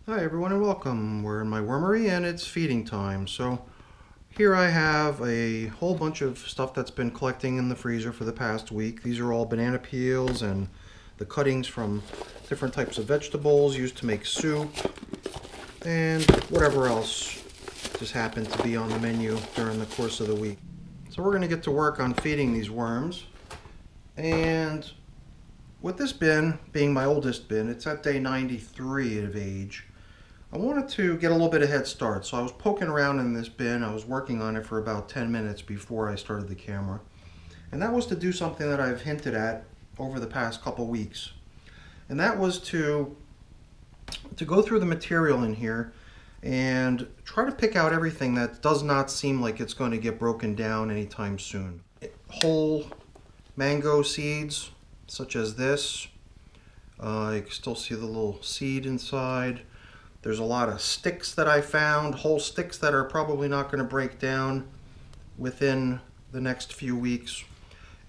Hi everyone and welcome. We're in my wormery and it's feeding time. So here I have a whole bunch of stuff that's been collecting in the freezer for the past week. These are all banana peels and the cuttings from different types of vegetables used to make soup and whatever else just happened to be on the menu during the course of the week. So we're going to get to work on feeding these worms. And with this bin being my oldest bin, it's at day 93 of age. I wanted to get a little bit of head start, so I was poking around in this bin. I was working on it for about 10 minutes before I started the camera. And that was to do something that I've hinted at over the past couple weeks. And that was to go through the material in here and try to pick out everything that does not seem like it's going to get broken down anytime soon. Whole mango seeds, such as this. You can still see the little seed inside. There's a lot of sticks that I found, whole sticks that are probably not going to break down within the next few weeks.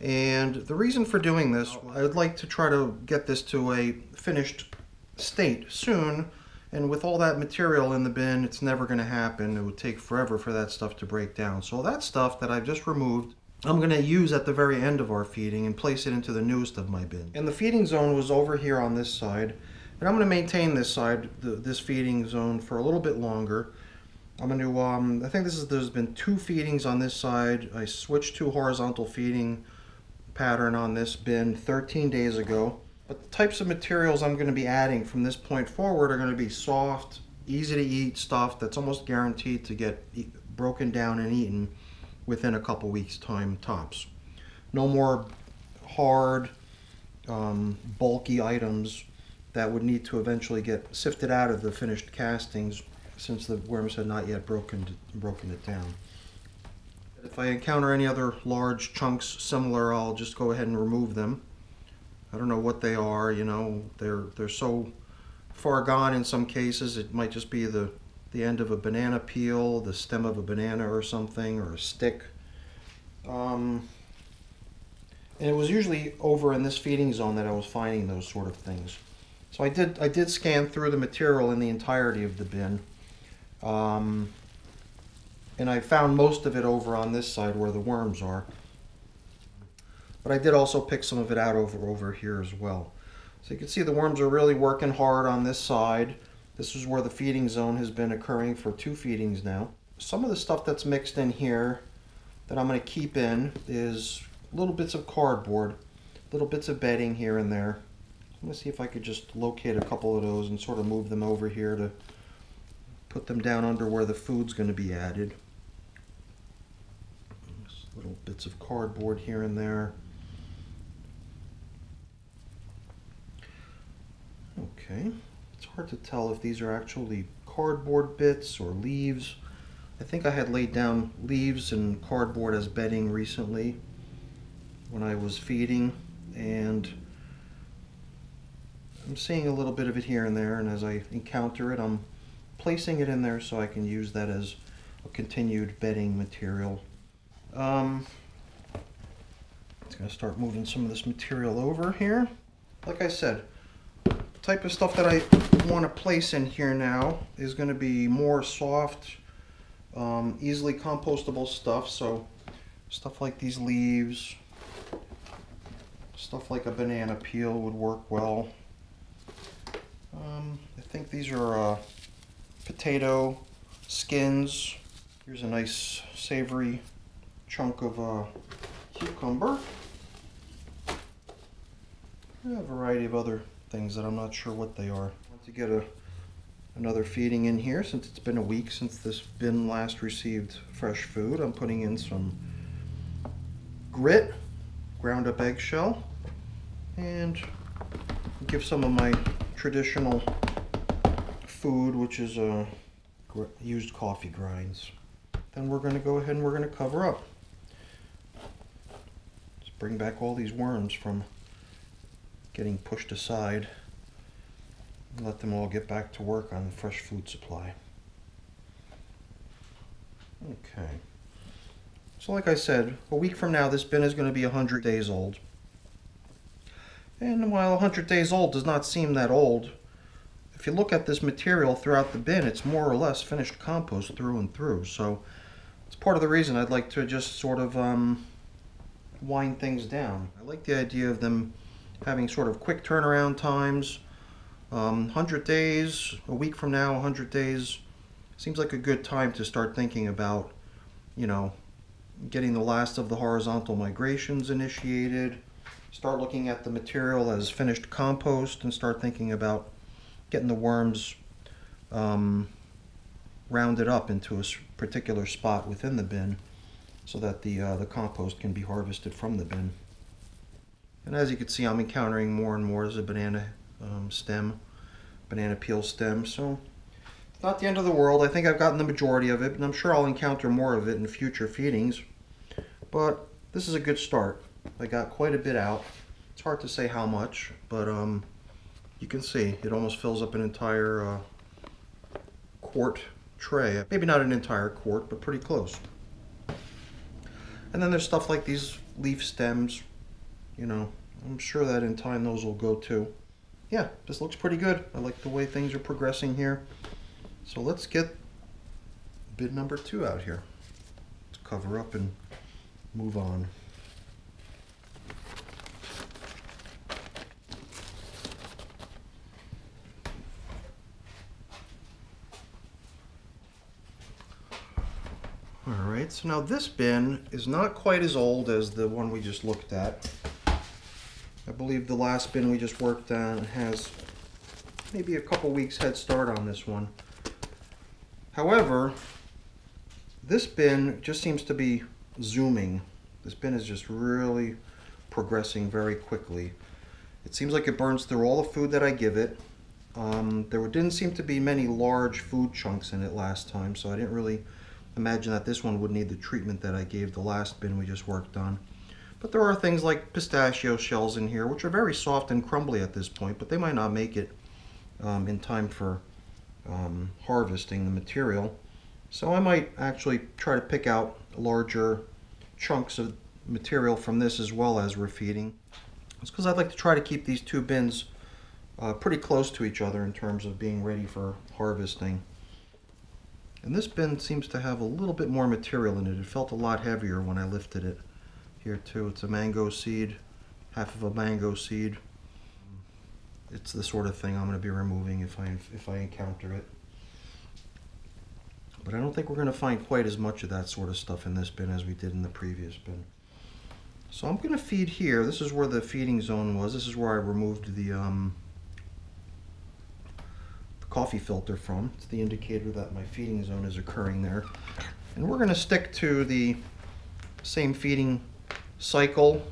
And the reason for doing this, I would like to try to get this to a finished state soon. And with all that material in the bin, it's never going to happen. It would take forever for that stuff to break down. So that stuff that I've just removed, I'm going to use at the very end of our feeding and place it into the newest of my bin. And the feeding zone was over here on this side. And I'm going to maintain this side, this feeding zone, for a little bit longer. I'm going to, I think there's been 2 feedings on this side. I switched to horizontal feeding pattern on this bin 13 days ago. But the types of materials I'm going to be adding from this point forward are going to be soft, easy to eat stuff that's almost guaranteed to get broken down and eaten within a couple weeks time tops. No more hard, bulky items that would need to eventually get sifted out of the finished castings since the worms had not yet broken it down. If I encounter any other large chunks similar, I'll just go ahead and remove them. I don't know what they are, you know, they're so far gone in some cases. It might just be the end of a banana peel, the stem of a banana or something, or a stick. And it was usually over in this feeding zone that I was finding those sort of things. So I did scan through the material in the entirety of the bin, and I found most of it over on this side where the worms are. But I did also pick some of it out over here as well. So you can see the worms are really working hard on this side. This is where the feeding zone has been occurring for 2 feedings now. Some of the stuff that's mixed in here that I'm going to keep in is little bits of cardboard, little bits of bedding here and there. I'm going to see if I could just locate a couple of those and sort of move them over here to put them down under where the food's going to be added. Just little bits of cardboard here and there. Okay, it's hard to tell if these are actually cardboard bits or leaves. I think I had laid down leaves and cardboard as bedding recently when I was feeding, and I'm seeing a little bit of it here and there, and as I encounter it, I'm placing it in there so I can use that as a continued bedding material. It's going to start moving some of this material over here. Like I said, the type of stuff that I want to place in here now is going to be more soft, easily compostable stuff. So stuff like these leaves, stuff like a banana peel would work well. I think these are potato skins. Here's a nice savory chunk of cucumber. A variety of other things that I'm not sure what they are. I want to get another feeding in here since it's been a week since this bin last received fresh food. I'm putting in some grit, ground up eggshell, and give some of my traditional food, which is used coffee grinds. Then we're going to go ahead and we're going to cover up. Let's bring back all these worms from getting pushed aside and let them all get back to work on fresh food supply. Okay. So like I said, a week from now this bin is going to be 100 days old. And while 100 days old does not seem that old, if you look at this material throughout the bin, it's more or less finished compost through and through. So it's part of the reason I'd like to just sort of wind things down. I like the idea of them having sort of quick turnaround times. 100 days, a week from now, 100 days, seems like a good time to start thinking about, you know, getting the last of the horizontal migrations initiated, start looking at the material as finished compost, and start thinking about getting the worms rounded up into a particular spot within the bin so that the compost can be harvested from the bin. And as you can see, I'm encountering more and more as a banana peel stem. So it's not the end of the world. I think I've gotten the majority of it, and I'm sure I'll encounter more of it in future feedings. But this is a good start. I got quite a bit out. It's hard to say how much, but you can see it almost fills up an entire quart tray. Maybe not an entire quart, but pretty close. And then there's stuff like these leaf stems. You know, I'm sure that in time those will go too. Yeah, this looks pretty good. I like the way things are progressing here. So let's get bin number 2 out here. Let's cover up and move on. Alright, so now this bin is not quite as old as the one we just looked at. I believe the last bin we just worked on has maybe a couple weeks head start on this one. However, this bin just seems to be zooming. This bin is just really progressing very quickly. It seems like it burns through all the food that I give it. There didn't seem to be many large food chunks in it last time, so I didn't really imagine that this one would need the treatment that I gave the last bin we just worked on. But there are things like pistachio shells in here, which are very soft and crumbly at this point, but they might not make it in time for harvesting the material. So I might actually try to pick out larger chunks of material from this as well as refeeding. It's because I'd like to try to keep these 2 bins pretty close to each other in terms of being ready for harvesting. And this bin seems to have a little bit more material in it. It felt a lot heavier when I lifted it. Here too, it's a mango seed, half of a mango seed. It's the sort of thing I'm going to be removing if I encounter it. But I don't think we're going to find quite as much of that sort of stuff in this bin as we did in the previous bin. So I'm going to feed here. This is where the feeding zone was. This is where I removed the coffee filter from. It's the indicator that my feeding zone is occurring there. And we're going to stick to the same feeding cycle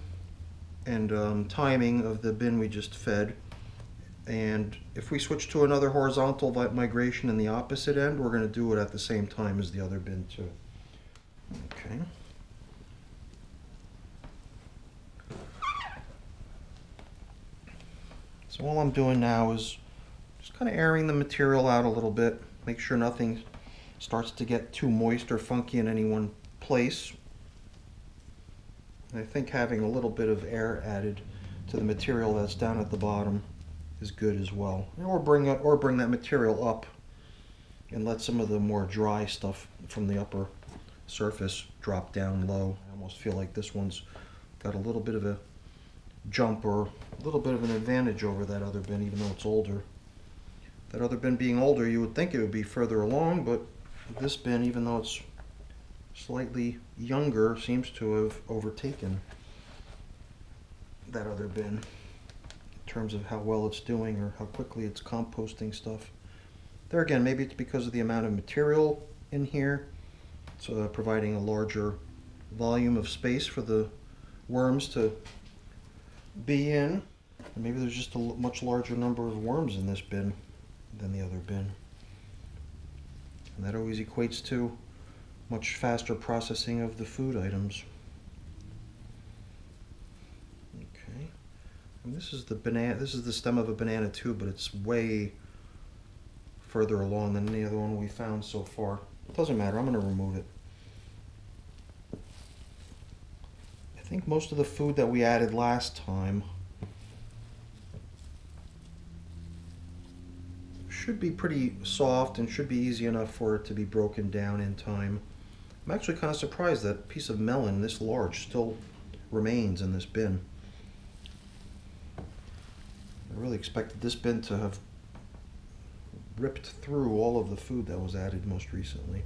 and timing of the bin we just fed. And if we switch to another horizontal migration in the opposite end, we're going to do it at the same time as the other bin too. Okay. So all I'm doing now is just kind of airing the material out a little bit, make sure nothing starts to get too moist or funky in any one place. And I think having a little bit of air added to the material that's down at the bottom is good as well. Or bring that material up and let some of the more dry stuff from the upper surface drop down low. I almost feel like this one's got a little bit of a jump or a little bit of an advantage over that other bin, even though it's older. That other bin being older, you would think it would be further along, but this bin, even though it's slightly younger, seems to have overtaken that other bin in terms of how well it's doing or how quickly it's composting stuff. There again, maybe it's because of the amount of material in here. It's providing a larger volume of space for the worms to be in. And maybe there's just a much larger number of worms in this bin than the other bin. And that always equates to much faster processing of the food items. Okay. And this is the stem of a banana too, but it's way further along than any other one we found so far. It doesn't matter, I'm going to remove it. I think most of the food that we added last time should be pretty soft and should be easy enough for it to be broken down in time. I'm actually kind of surprised that a piece of melon this large still remains in this bin. I really expected this bin to have ripped through all of the food that was added most recently.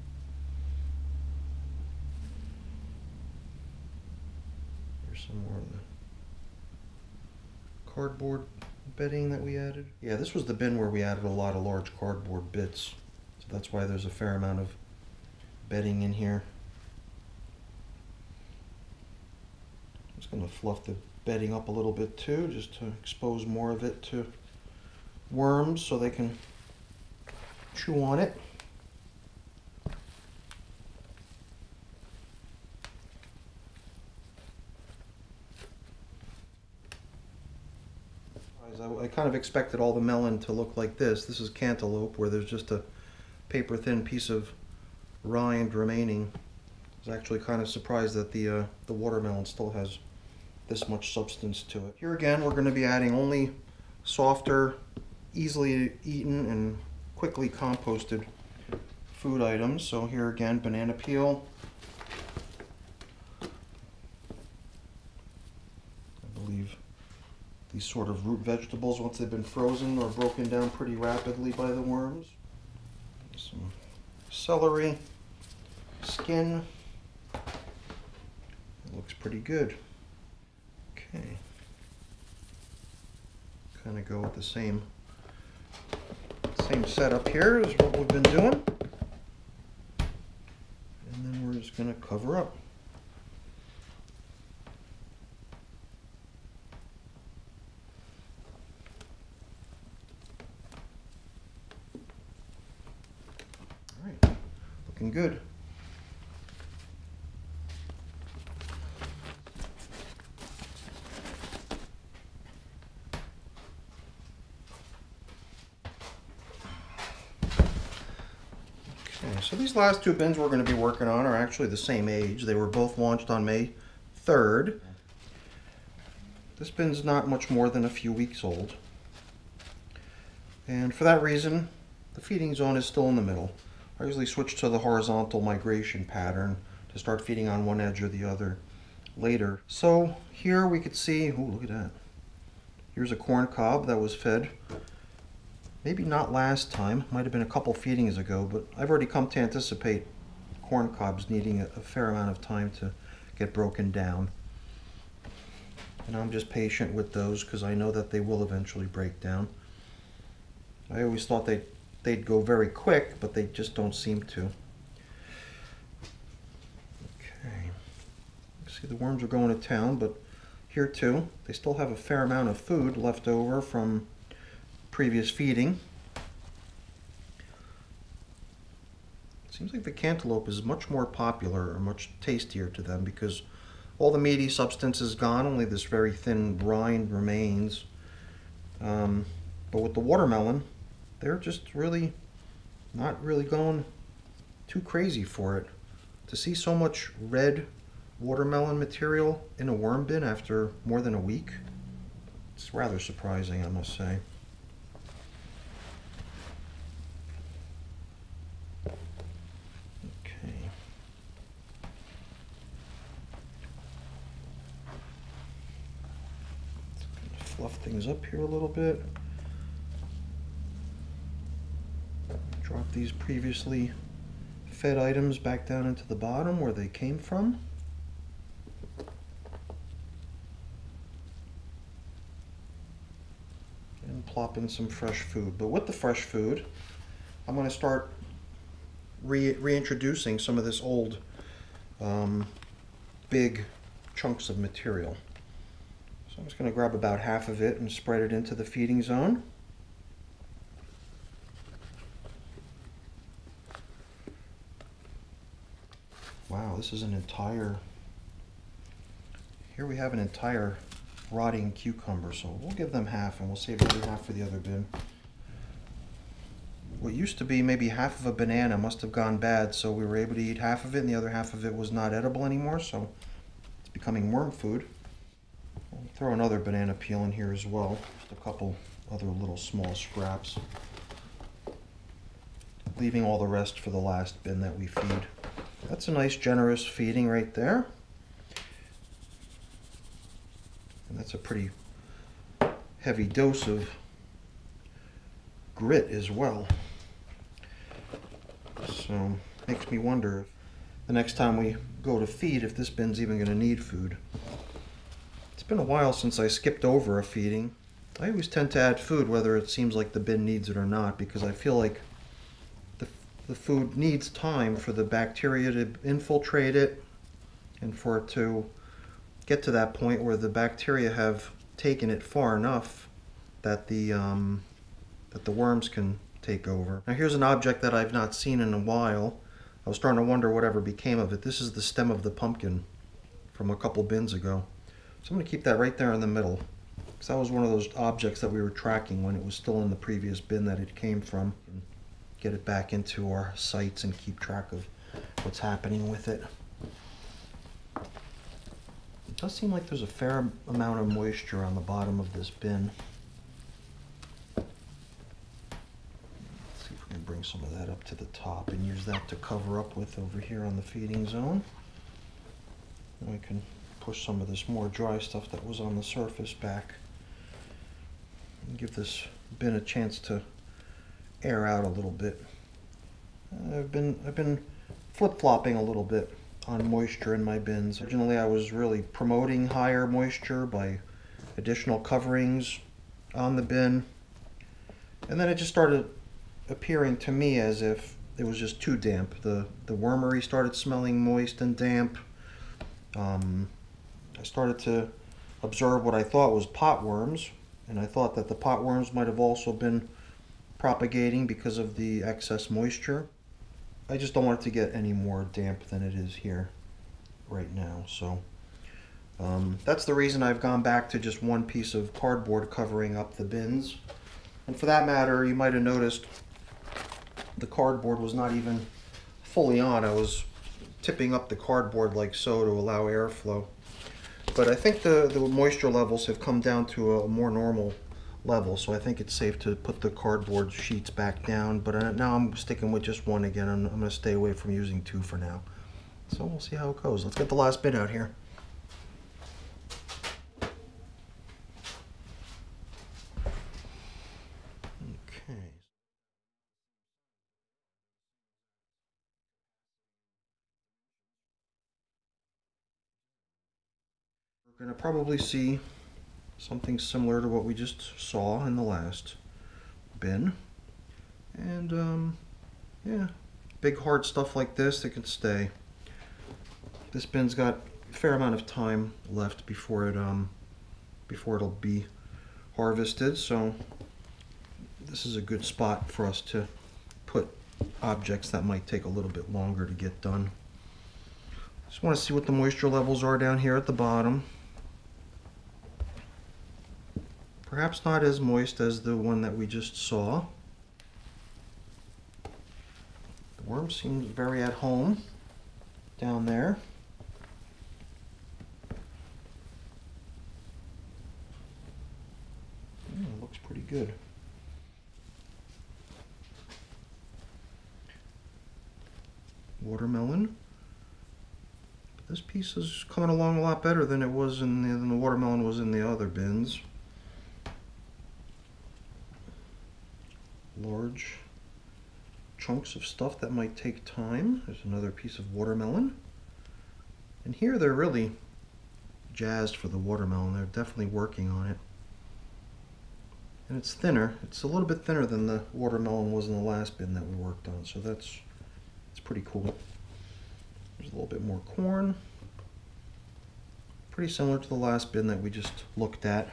Here's some more of the cardboard bedding that we added. Yeah, this was the bin where we added a lot of large cardboard bits. So that's why there's a fair amount of bedding in here. I'm just going to fluff the bedding up a little bit too, just to expose more of it to worms so they can chew on it. I kind of expected all the melon to look like this. This is cantaloupe, where there's just a paper thin piece of rind remaining. I was actually kind of surprised that the watermelon still has this much substance to it. Here again, we're going to be adding only softer, easily eaten, and quickly composted food items. So here again, banana peel. I believe these sort of root vegetables, once they've been frozen, are broken down pretty rapidly by the worms. Some celery, skin. It looks pretty good. Okay. Kind of go with the same setup here as what we've been doing. And then we're just going to cover up. All right, looking good. So these last two bins we're going to be working on are actually the same age. They were both launched on May 3rd. This bin's not much more than a few weeks old. And for that reason, the feeding zone is still in the middle. I usually switch to the horizontal migration pattern to start feeding on one edge or the other later. So here we could see, oh, look at that. Here's a corn cob that was fed. Maybe not last time, might have been a couple feedings ago, but I've already come to anticipate corn cobs needing a fair amount of time to get broken down. And I'm just patient with those because I know that they will eventually break down. I always thought they'd go very quick, but they just don't seem to. Okay. See, the worms are going to town, but here too, they still have a fair amount of food left over from previous feeding. It seems like the cantaloupe is much more popular or much tastier to them because all the meaty substance is gone, only this very thin rind remains. But with the watermelon, they're just really not really going too crazy for it. To see so much red watermelon material in a worm bin after more than a week, it's rather surprising, I must say. Fluff things up here a little bit. Drop these previously fed items back down into the bottom where they came from. And plop in some fresh food. But with the fresh food, I'm going to start reintroducing some of this old big chunks of material. So I'm just going to grab about half of it and spread it into the feeding zone. Wow, this is an entire, here we have an entire rotting cucumber, so we'll give them half and we'll save the other half for the other bin. What used to be maybe half of a banana must have gone bad, so we were able to eat half of it and the other half of it was not edible anymore, so it's becoming worm food. I'll throw another banana peel in here as well, just a couple other little small scraps. leaving all the rest for the last bin that we feed. That's a nice generous feeding right there. And that's a pretty heavy dose of grit as well. So makes me wonder if the next time we go to feed, if this bin's even going to need food. It's been a while since I skipped over a feeding. I always tend to add food whether it seems like the bin needs it or not, because I feel like the food needs time for the bacteria to infiltrate it and for it to get to that point where the bacteria have taken it far enough that the worms can take over. Now here's an object that I've not seen in a while. I was starting to wonder whatever became of it. This is the stem of the pumpkin from a couple bins ago. So I'm going to keep that right there in the middle, because that was one of those objects that we were tracking when it was still in the previous bin that it came from. Get it back into our sites and keep track of what's happening with it. It does seem like there's a fair amount of moisture on the bottom of this bin. Let's see if we can bring some of that up to the top and use that to cover up with over here on the feeding zone. And we can push some of this more dry stuff that was on the surface back and give this bin a chance to air out a little bit. I've been flip-flopping a little bit on moisture in my bins. Originally I was really promoting higher moisture by additional coverings on the bin, and then it just started appearing to me as if it was just too damp. The wormery started smelling moist and damp. I started to observe what I thought was potworms, and I thought that the potworms might have also been propagating because of the excess moisture. I just don't want it to get any more damp than it is here right now. So that's the reason I've gone back to just one piece of cardboard covering up the bins. And for that matter, you might have noticed the cardboard was not even fully on. I was tipping up the cardboard like so to allow airflow. But I think the moisture levels have come down to a more normal level, so I think it's safe to put the cardboard sheets back down. But now I'm sticking with just one again, and I'm going to stay away from using two for now. So we'll see how it goes. Let's get the last bin out here. Okay. We're going to probably see something similar to what we just saw in the last bin. And yeah, big hard stuff like this that can stay. This bin's got a fair amount of time left before it'll be harvested, so this is a good spot for us to put objects that might take a little bit longer to get done. Just want to see what the moisture levels are down here at the bottom. Perhaps not as moist as the one that we just saw. The worm seems very at home down there. Yeah, it looks pretty good. Watermelon. But this piece is coming along a lot better than it was than the watermelon was in the other bins. Large chunks of stuff that might take time. There's another piece of watermelon. And here they're really jazzed for the watermelon. They're definitely working on it. And it's thinner. It's a little bit thinner than the watermelon was in the last bin that we worked on. So that's pretty cool. There's a little bit more corn. Pretty similar to the last bin that we just looked at.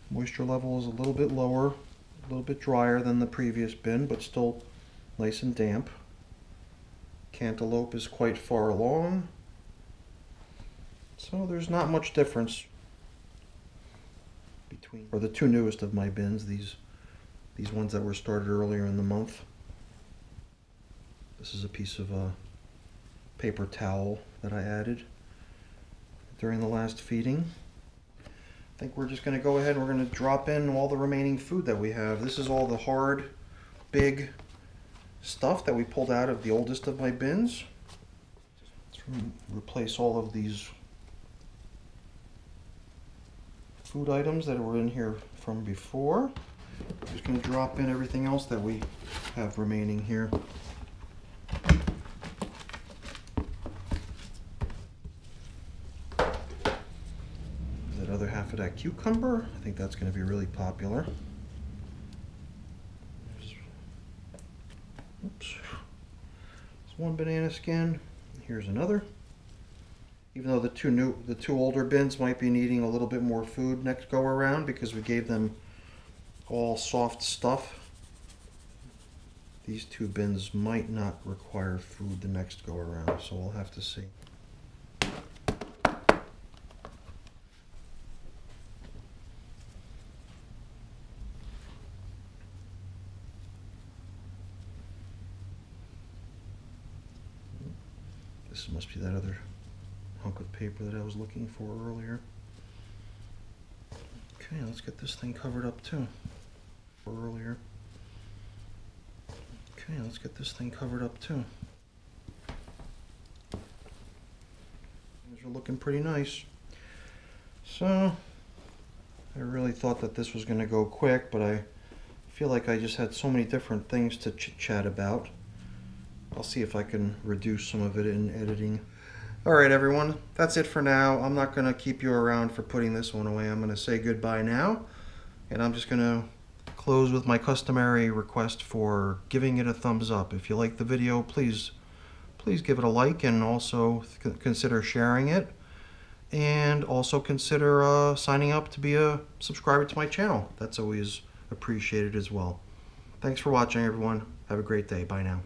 Moisture level is a little bit lower, a little bit drier than the previous bin, but still nice and damp. Cantaloupe is quite far along, so there's not much difference between the two newest of my bins, these ones that were started earlier in the month. This is a piece of paper towel that I added during the last feeding. I think we're just going to go ahead and we're going to drop in all the remaining food that we have. This is all the hard, big stuff that we pulled out of the oldest of my bins. Let's replace all of these food items that were in here from before. I'm just going to drop in everything else that we have remaining here. That other half of that cucumber, I think that's going to be really popular. Oops. There's one banana skin. Here's another. Even though the two older bins might be needing a little bit more food next go around because we gave them all soft stuff, these two bins might not require food the next go around, so we'll have to see. This must be that other hunk of paper that I was looking for earlier. Okay, let's get this thing covered up too. Okay, let's get this thing covered up too. Things are looking pretty nice. So, I really thought that this was going to go quick, but I feel like I just had so many different things to chit-chat about. I'll see if I can reduce some of it in editing. Alright everyone, that's it for now. I'm not going to keep you around for putting this one away. I'm going to say goodbye now, and I'm just going to close with my customary request for giving it a thumbs up. If you like the video, please give it a like, and also consider sharing it, and also consider signing up to be a subscriber to my channel. That's always appreciated as well. Thanks for watching everyone. Have a great day. Bye now.